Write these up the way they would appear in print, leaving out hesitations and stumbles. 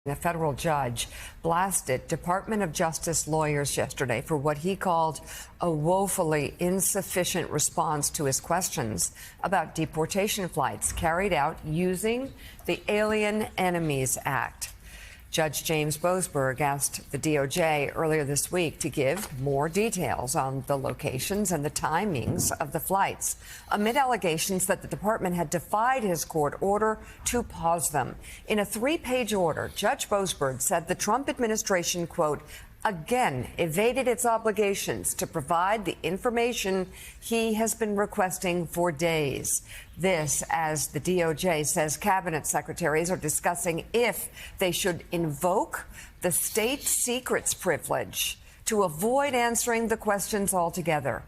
A federal judge blasted Department of Justice lawyers yesterday for what he called a woefully insufficient response to his questions about deportation flights carried out using the Alien Enemies Act. Judge James Boasberg asked the DOJ earlier this week to give more details on the locations and the timings of the flights, amid allegations that the department had defied his court order to pause them. In a 3-page order, Judge Boasberg said the Trump administration, quote, again evaded its obligations to provide the information he has been requesting for days. This, as the DOJ says cabinet secretaries are discussing if they should invoke the state secrets privilege to avoid answering the questions altogether.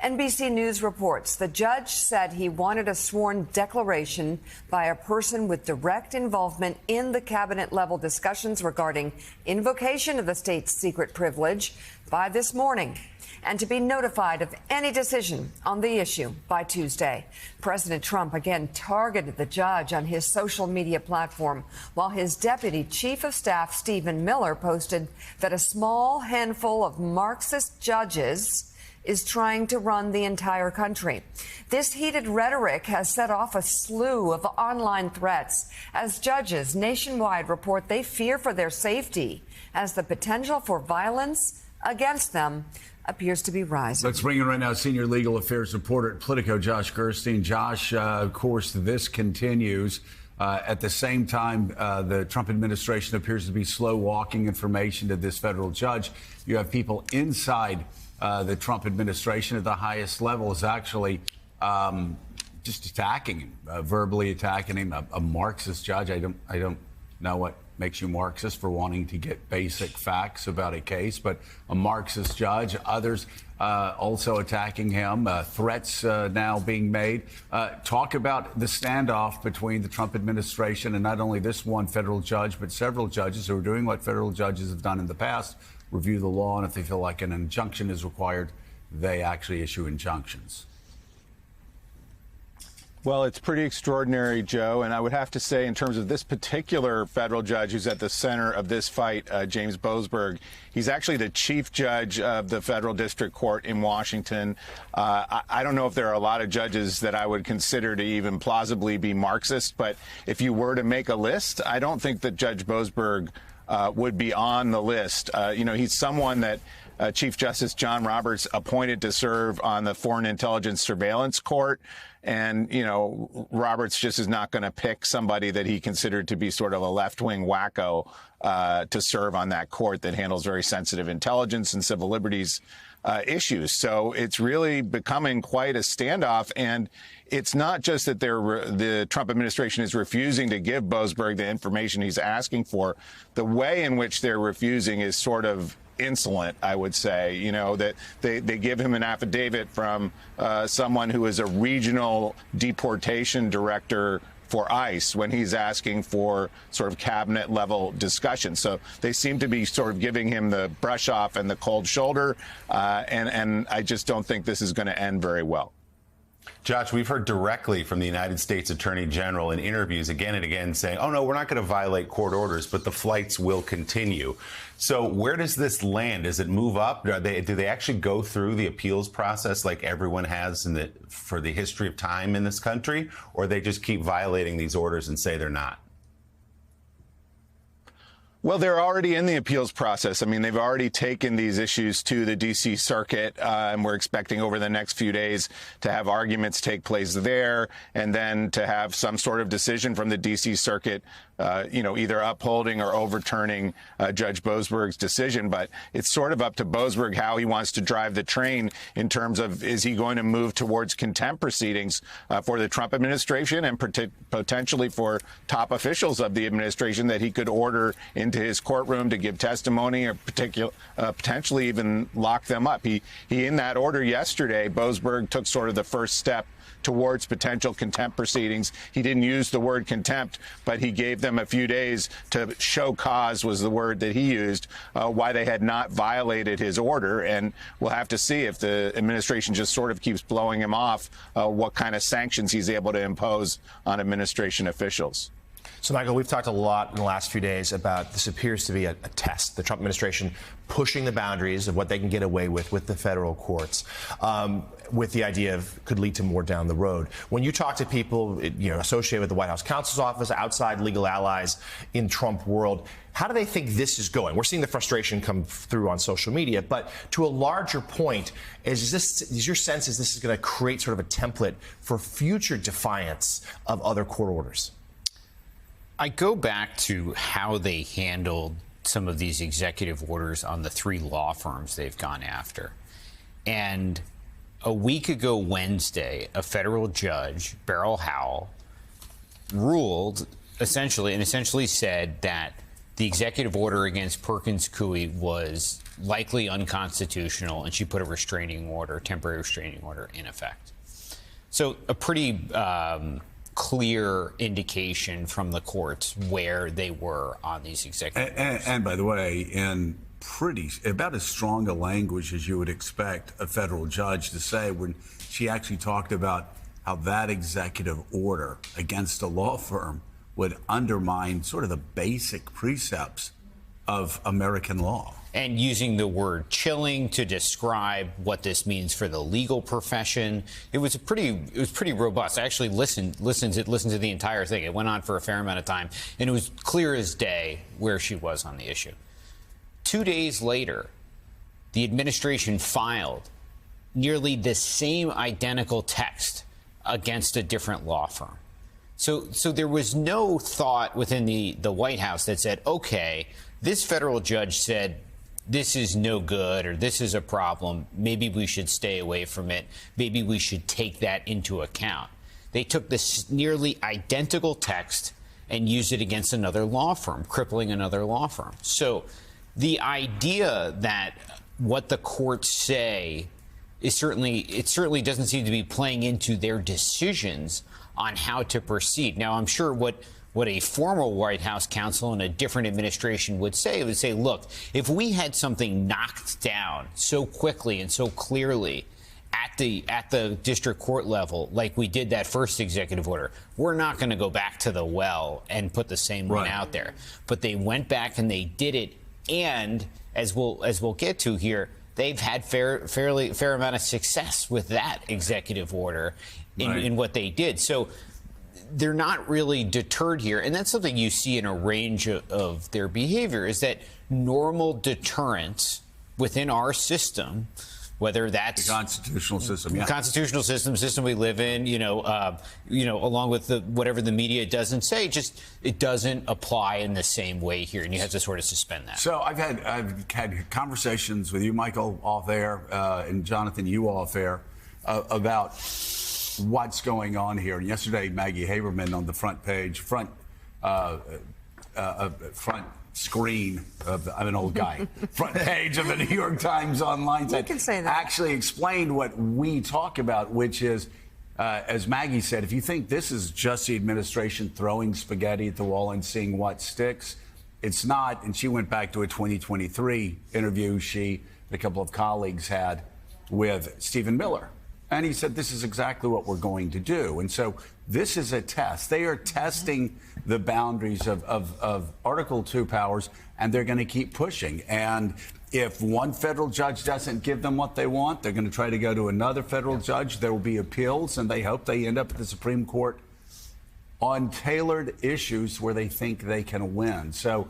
NBC News reports the judge said he wanted a sworn declaration by a person with direct involvement in the cabinet-level discussions regarding invocation of the state's secret privilege by this morning, and to be notified of any decision on the issue by Tuesday. President Trump again targeted the judge on his social media platform, while his deputy chief of staff, Stephen Miller, posted that a small handful of Marxist judges is trying to run the entire country. This heated rhetoric has set off a slew of online threats as judges nationwide report they fear for their safety as the potential for violence against them appears to be rising. Let's bring in right now senior legal affairs reporter at Politico, Josh Gerstein. Josh, of course, this continues. At the same time, the Trump administration appears to be slow walking information to this federal judge. You have people inside the Trump administration at the highest levels actually just attacking him, verbally attacking him. A Marxist judge. I don't know what makes you Marxist for wanting to get basic facts about a case, but a Marxist judge. Others also attacking him. Threats now being made. Talk about the standoff between the Trump administration and not only this one federal judge, but several judges who are doing what federal judges have done in the past: review the law, and if they feel like an injunction is required, they actually issue injunctions. Well, it's pretty extraordinary, Joe, and I would have to say in terms of this particular federal judge who's at the center of this fight, James Boasberg, he's actually the chief judge of the federal district court in Washington. I don't know if there are a lot of judges that I would consider to even plausibly be Marxist, but if you were to make a list, I don't think that Judge Boasberg would be on the list. He's someone that Chief Justice John Roberts appointed to serve on the Foreign Intelligence Surveillance Court. And, Roberts just is not going to pick somebody that he considered to be sort of a left-wing wacko to serve on that court that handles very sensitive intelligence and civil liberties issues. So it's really becoming quite a standoff. And it's not just that the Trump administration is refusing to give Boasberg the information he's asking for. The way in which they're refusing is sort of insolent, I would say. That they give him an affidavit from someone who is a regional deportation director for ICE when he's asking for sort of cabinet level discussion. So they seem to be sort of giving him the brush off and the cold shoulder. And I just don't think this is going to end very well. Josh, we've heard directly from the United States Attorney General in interviews again and again saying, oh, no, we're not going to violate court orders, but the flights will continue. So where does this land? Does it move up? Do they actually go through the appeals process like everyone has for the history of time in this country? Or they just keep violating these orders and say they're not? Well, they're already in the appeals process. I mean, they've already taken these issues to the D.C. Circuit, and we're expecting over the next few days to have arguments take place there, and then to have some sort of decision from the D.C. Circuit, either upholding or overturning Judge Boasberg's decision. But it's sort of up to Boasberg how he wants to drive the train in terms of, is he going to move towards contempt proceedings for the Trump administration and potentially for top officials of the administration that he could order into his courtroom to give testimony or potentially even lock them up. He in that order yesterday, Boasberg took sort of the first step towards potential contempt proceedings. He didn't use the word contempt, but he gave them a few days to show cause, was the word that he used, why they had not violated his order. And we'll have to see if the administration just sort of keeps blowing him off, what kind of sanctions he's able to impose on administration officials. So, Michael, we've talked a lot in the last few days about this appears to be a test. The Trump administration pushing the boundaries of what they can get away with the federal courts, with the idea of could lead to more down the road. When you talk to people, associated with the White House counsel's office, outside legal allies in Trump world, how do they think this is going? We're seeing the frustration come through on social media, but to a larger point, is your sense is this is going to create sort of a template for future defiance of other court orders? I go back to how they handled some of these executive orders on the 3 law firms they've gone after. And a week ago Wednesday, a federal judge, Beryl Howell, ruled essentially said that the executive order against Perkins Coie was likely unconstitutional, and she put a temporary restraining order in effect. So a pretty clear indication from the courts where they were on these executive orders. And by the way, in about as strong a language as you would expect a federal judge to say when she actually talked about how that executive order against a law firm would undermine sort of the basic precepts of American law. And using the word chilling to describe what this means for the legal profession. It was pretty robust. I actually listened to the entire thing. It went on for a fair amount of time, and it was clear as day where she was on the issue. 2 days later, the administration filed nearly the same identical text against a different law firm. So there was no thought within the White House that said, okay, this federal judge said this is no good or this is a problem. Maybe we should stay away from it. Maybe we should take that into account. They took this nearly identical text and used it against another law firm, crippling another law firm. So the idea that what the courts say is certainly doesn't seem to be playing into their decisions on how to proceed. Now, I'm sure what a former White House counsel in a different administration would say, look, if we had something knocked down so quickly and so clearly at the district court level, like we did that first executive order, we're not going to go back to the well and put the same one out there. But they went back and they did it. And as we'll get to here, they've had fair amount of success with that executive order in what they did. So they're not really deterred here. And that's something you see in a range of their behavior, is that normal deterrence within our system, whether that's the constitutional system, we live in, along with whatever the media doesn't say, it doesn't apply in the same way here, and you have to sort of suspend that. So I've had conversations with you, Michael, off air, and Jonathan, you off air, about what's going on here. And yesterday, Maggie Haberman on the front screen of I'm an old guy. Front page of the New York Times online site. You can say that. Actually explained what we talk about, which is, as Maggie said, if you think this is just the administration throwing spaghetti at the wall and seeing what sticks, it's not. And she went back to a 2023 interview she and a couple of colleagues had with Stephen Miller. And he said, this is exactly what we're going to do. And so this is a test. They are testing the boundaries of Article 2 powers, and they're going to keep pushing. And if one federal judge doesn't give them what they want, they're going to try to go to another federal judge. There will be appeals, and they hope they end up at the Supreme Court on tailored issues where they think they can win. So,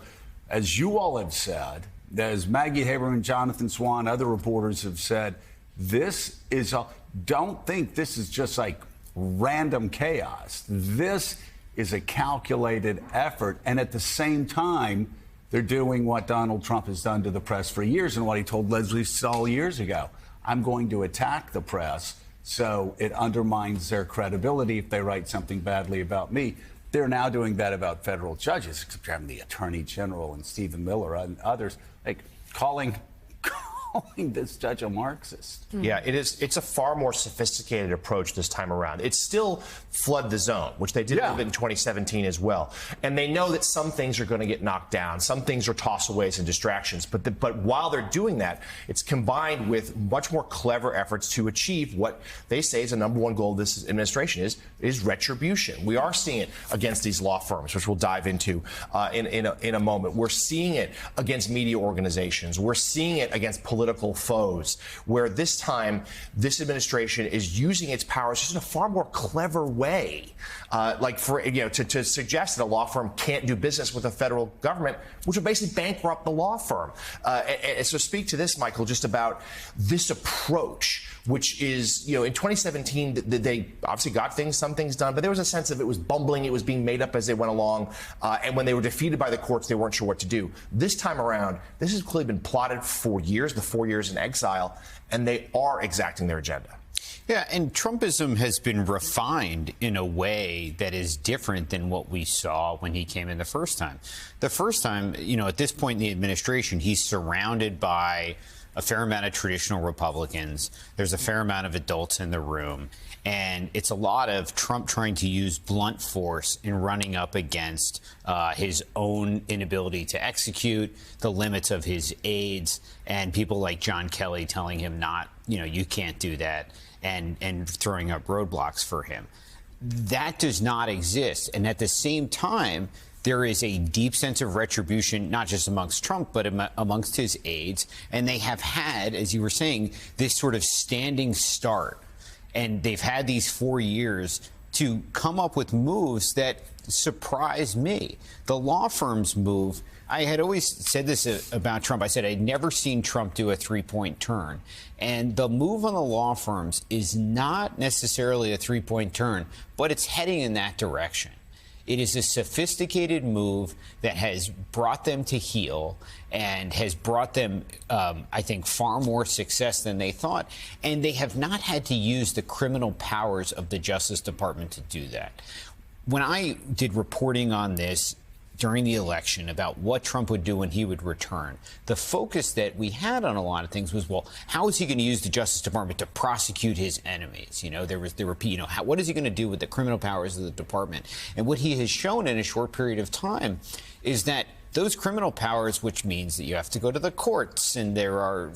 as you all have said, as Maggie Haberman, Jonathan Swan, other reporters have said, this is don't think this is just like random chaos. This is a calculated effort. And at the same time, they're doing what Donald Trump has done to the press for years and what he told Leslie Stahl years ago. I'm going to attack the press so it undermines their credibility if they write something badly about me. They're now doing that about federal judges, except having the Attorney General and Stephen Miller and others, like calling calling this judge a Marxist. Yeah, it is. It's a far more sophisticated approach this time around. It's still flood the zone, which they did in 2017 as well. And they know that some things are going to get knocked down, some things are tossaways and distractions. But while they're doing that, it's combined with much more clever efforts to achieve what they say is the number one goal of this administration is retribution. We are seeing it against these law firms, which we'll dive into in a moment. We're seeing it against media organizations. We're seeing it against political foes, where this time this administration is using its powers just in a far more clever way, to suggest that a law firm can't do business with the federal government, which would basically bankrupt the law firm. And so speak to this, Michael, just about this approach, which is, in 2017, they obviously got some things done, but there was a sense of it was bumbling, it was being made up as they went along, and when they were defeated by the courts, they weren't sure what to do. This time around, this has clearly been plotted for years, the 4 years in exile, and they are exacting their agenda. Yeah, and Trumpism has been refined in a way that is different than what we saw when he came in the first time. The first time, at this point in the administration, he's surrounded by a fair amount of traditional Republicans. There's a fair amount of adults in the room. And it's a lot of Trump trying to use blunt force in running up against his own inability to execute, the limits of his aides, and people like John Kelly telling him you can't do that, and throwing up roadblocks for him. That does not exist. And at the same time, there is a deep sense of retribution, not just amongst Trump, but amongst his aides. And they have had, as you were saying, this sort of standing start. And they've had these 4 years to come up with moves that surprised me. The law firm's move, I had always said this about Trump. I said I'd never seen Trump do a three-point turn. And the move on the law firms is not necessarily a three-point turn, but it's heading in that direction. It is a sophisticated move that has brought them to heel and has brought them, I think, far more success than they thought. And they have not had to use the criminal powers of the Justice Department to do that. When I did reporting on this during the election about what Trump would do when he would return, the focus that we had on a lot of things was, well, how is he going to use the Justice Department to prosecute his enemies? What is he going to do with the criminal powers of the department? And what he has shown in a short period of time is that those criminal powers, which means that you have to go to the courts and there are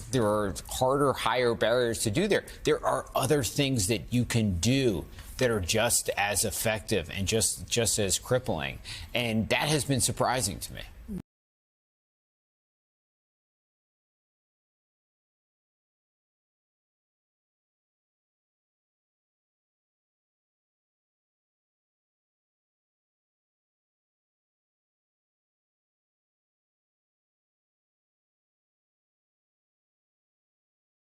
harder, higher barriers to do there are other things that you can do that are just as effective and just as crippling. And that has been surprising to me.